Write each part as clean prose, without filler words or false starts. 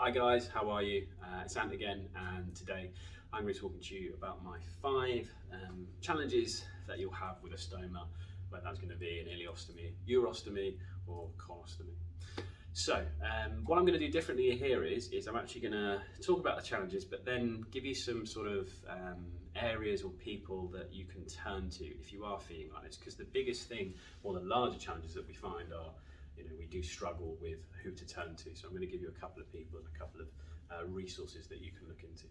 Hi guys, how are you? It's Ant again, and today I'm going to be talking to you about my 5 challenges that you'll have with a stoma, whether that's going to be an ileostomy, urostomy or colostomy. So what I'm going to do differently here is I'm actually going to talk about the challenges, but then give you some sort of areas or people that you can turn to if you are feeling like this, because the biggest thing, or the larger challenges that we find are, we do struggle with who to turn to. So I'm going to give you a couple of people and a couple of resources that you can look into.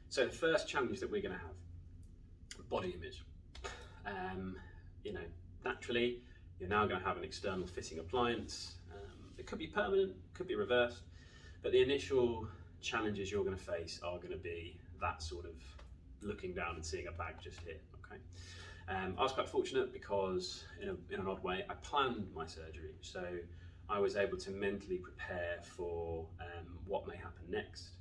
So the first challenge that we're going to have, body image. Naturally, you're now going to have an external fitting appliance. It could be permanent, could be reversed, but the initial challenges you're going to face are going to be that sort of looking down and seeing a bag just here. Okay. I was quite fortunate because in an odd way I planned my surgery, so I was able to mentally prepare for what may happen next.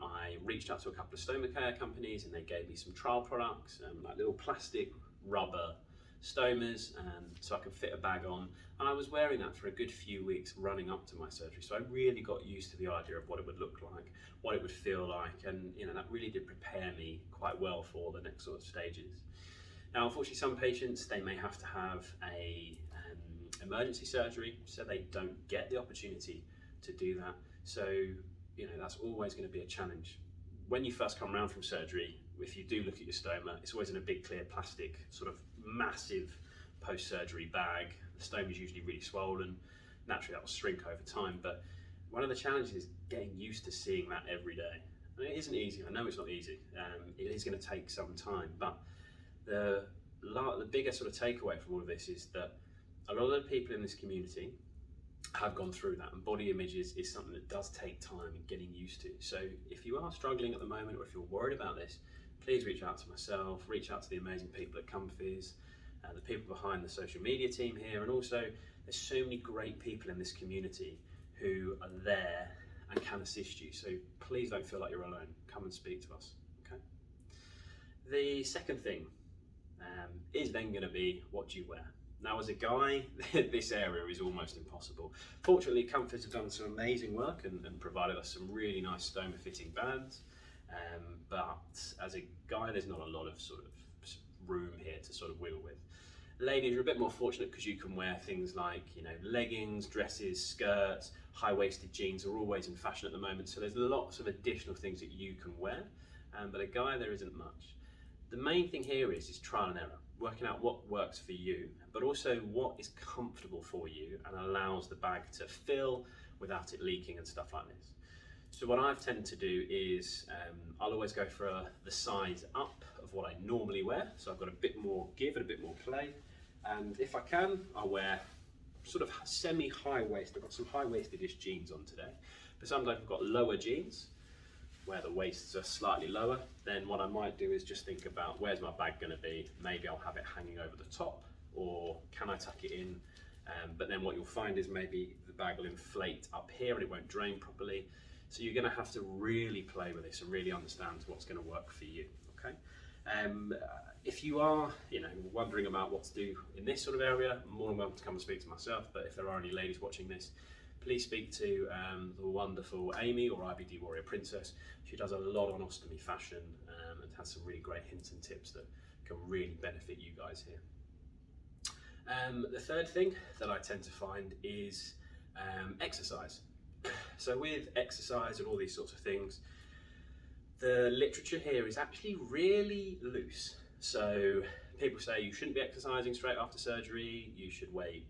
I reached out to a couple of stoma care companies and they gave me some trial products, like little plastic rubber stomas, so I could fit a bag on, and I was wearing that for a good few weeks running up to my surgery, so I really got used to the idea of what it would look like, what it would feel like, and that really did prepare me quite well for the next sort of stages. Now, unfortunately, some patients, they may have to have a emergency surgery, so they don't get the opportunity to do that. So, that's always going to be a challenge. When you first come around from surgery, if you do look at your stoma, it's always in a big clear plastic, sort of massive post-surgery bag. The stoma is usually really swollen. Naturally, that will shrink over time, but one of the challenges is getting used to seeing that every day. And it isn't easy. I know it's not easy. It is going to take some time, but the bigger sort of takeaway from all of this is that a lot of the people in this community have gone through that, and body image is something that does take time and getting used to. So if you are struggling at the moment, or if you're worried about this, please reach out to myself, reach out to the amazing people at Comfys, the people behind the social media team here, and also there's so many great people in this community who are there and can assist you. So please don't feel like you're alone. Come and speak to us, okay? The second thing is then going to be, what do you wear? Now, as a guy, this area is almost impossible. Fortunately, Comfys have done some amazing work and provided us some really nice stoma fitting bands. But as a guy, there's not a lot of sort of room here to sort of wiggle with. Ladies are a bit more fortunate because you can wear things like, leggings, dresses, skirts, high-waisted jeans are always in fashion at the moment. So there's lots of additional things that you can wear. But a guy, there isn't much. The main thing here is trial and error, working out what works for you, but also what is comfortable for you and allows the bag to fill without it leaking and stuff like this. So what I've tended to do is I'll always go for the size up of what I normally wear. So I've got a bit more give and a bit more play. And if I can, I'll wear sort of semi-high waist. I've got some high-waisted-ish jeans on today, but sometimes I've got lower jeans where the waists are slightly lower. Then what I might do is just think about, where's my bag going to be? Maybe I'll have it hanging over the top, or can I tuck it in? But then what you'll find is maybe the bag will inflate up here and it won't drain properly. So you're going to have to really play with this and really understand what's going to work for you, okay? If you are, wondering about what to do in this sort of area, I'm more than welcome to come and speak to myself, but if there are any ladies watching this, please speak to the wonderful Amy, or IBD Warrior Princess. She does a lot on ostomy fashion and has some really great hints and tips that can really benefit you guys here. The third thing that I tend to find is exercise. So with exercise and all these sorts of things, the literature here is actually really loose. So people say you shouldn't be exercising straight after surgery, you should wait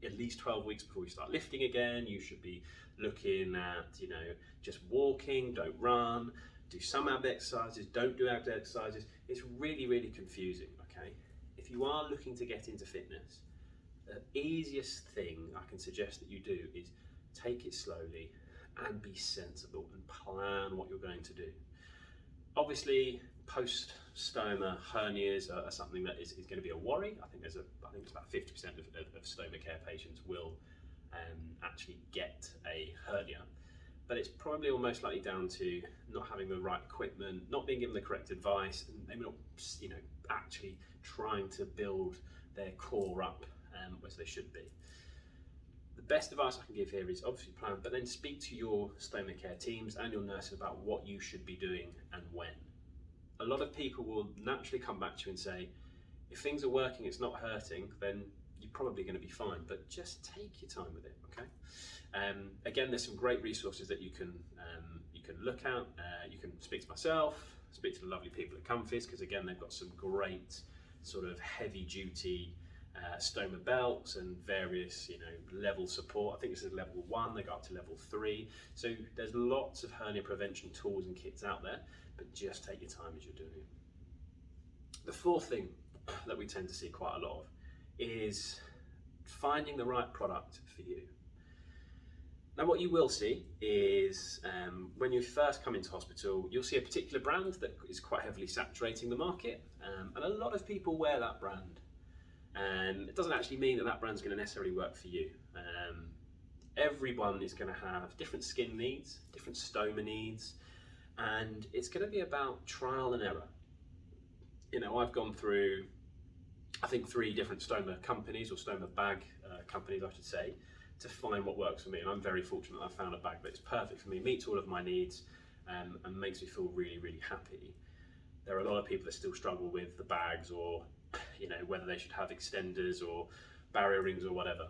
at least 12 weeks before you start lifting again, you should be looking at, just walking, don't run, do some ab exercises, don't do ab exercises. It's really, really confusing, okay? If you are looking to get into fitness, the easiest thing I can suggest that you do is take it slowly and be sensible and plan what you're going to do. Obviously, post-stoma hernias are something that is going to be a worry. I think it's about 50% of stoma care patients will actually get a hernia, but it's probably almost likely down to not having the right equipment, not being given the correct advice, and maybe not, actually trying to build their core up as they should be. The best advice I can give here is obviously plan, but then speak to your stoma care teams and your nurses about what you should be doing and when. A lot of people will naturally come back to you and say, if things are working, it's not hurting, then you're probably going to be fine, but just take your time with it, okay? Again, there's some great resources that you can look at. You can speak to myself, speak to the lovely people at Comfys, because again, they've got some great sort of heavy duty stoma belts and various, level support. I think this is level 1, they go up to level 3. So there's lots of hernia prevention tools and kits out there, but just take your time as you're doing it. The fourth thing that we tend to see quite a lot of is finding the right product for you. Now what you will see is when you first come into hospital, you'll see a particular brand that is quite heavily saturating the market, and a lot of people wear that brand. And it doesn't actually mean that that brand's going to necessarily work for you. Everyone is going to have different skin needs, different stoma needs, and it's going to be about trial and error. I've gone through, I think, 3 different stoma companies, or stoma bag companies, I should say, to find what works for me. And I'm very fortunate that I found a bag that is perfect for me, meets all of my needs, and makes me feel really, really happy. There are a lot of people that still struggle with the bags, or whether they should have extenders or barrier rings or whatever.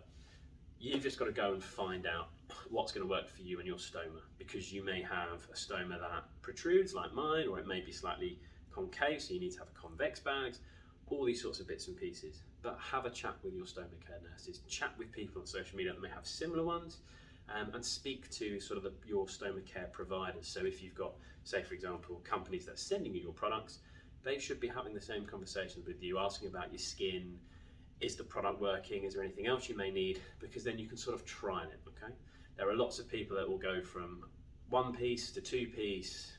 You've just got to go and find out what's going to work for you and your stoma, because you may have a stoma that protrudes like mine, or it may be slightly concave, so you need to have a convex bags, all these sorts of bits and pieces. But have a chat with your stoma care nurses, chat with people on social media that may have similar ones, and speak to sort of your stoma care providers. So if you've got, say for example, companies that are sending you your products, they should be having the same conversations with you, asking about your skin. Is the product working? Is there anything else you may need? Because then you can sort of try it, okay? There are lots of people that will go from 1 piece to 2 piece,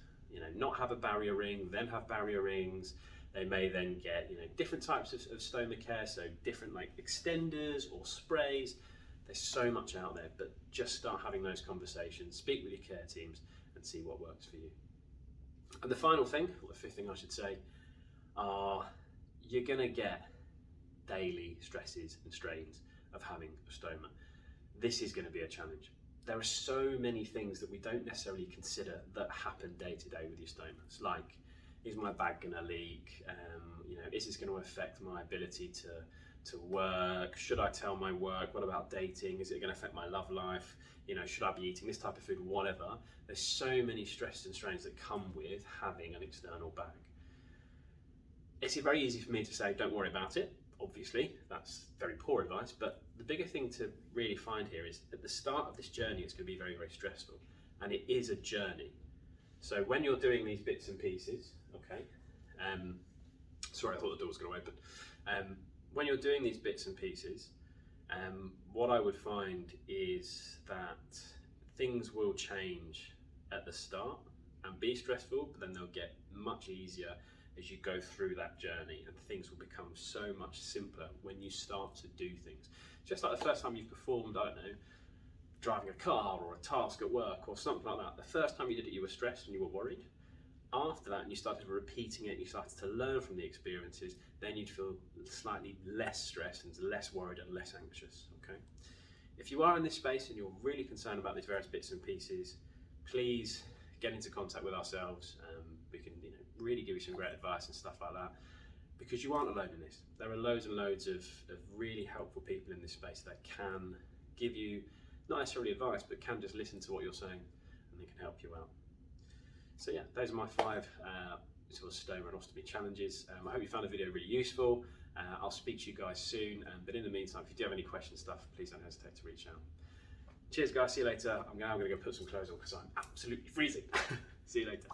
not have a barrier ring, then have barrier rings. They may then get, different types of stoma care, so different like extenders or sprays. There's so much out there, but just start having those conversations, speak with your care teams and see what works for you. And the final thing, or the 5th thing I should say, you're gonna get daily stresses and strains of having a stoma. This is gonna be a challenge. There are so many things that we don't necessarily consider that happen day to day with your stomas, like, is my bag gonna leak? Is this gonna affect my ability to work? Should I tell my work? What about dating? Is it gonna affect my love life? Should I be eating this type of food? Whatever. There's so many stresses and strains that come with having an external bag. It's very easy for me to say, don't worry about it. Obviously, that's very poor advice, but the bigger thing to really find here is at the start of this journey, it's going to be very, very stressful, and it is a journey. So when you're doing these bits and pieces, okay, sorry, I thought the door was going to open. When you're doing these bits and pieces, what I would find is that things will change at the start and be stressful, but then they'll get much easier as you go through that journey, and things will become so much simpler when you start to do things. Just like the first time you've performed, I don't know, driving a car or a task at work or something like that. The first time you did it, you were stressed and you were worried. After that, and you started repeating it, you started to learn from the experiences, then you'd feel slightly less stressed and less worried and less anxious, okay? If you are in this space and you're really concerned about these various bits and pieces, please get into contact with ourselves. We can really give you some great advice and stuff like that, because you aren't alone in this. There are loads and loads of really helpful people in this space that can give you, not necessarily advice, but can just listen to what you're saying, and they can help you out. So yeah, those are my 5 sort of stoma and ostomy challenges. I hope you found the video really useful. I'll speak to you guys soon, but in the meantime, if you do have any questions, please don't hesitate to reach out. Cheers guys, see you later. I'm now going to go put some clothes on because I'm absolutely freezing. See you later.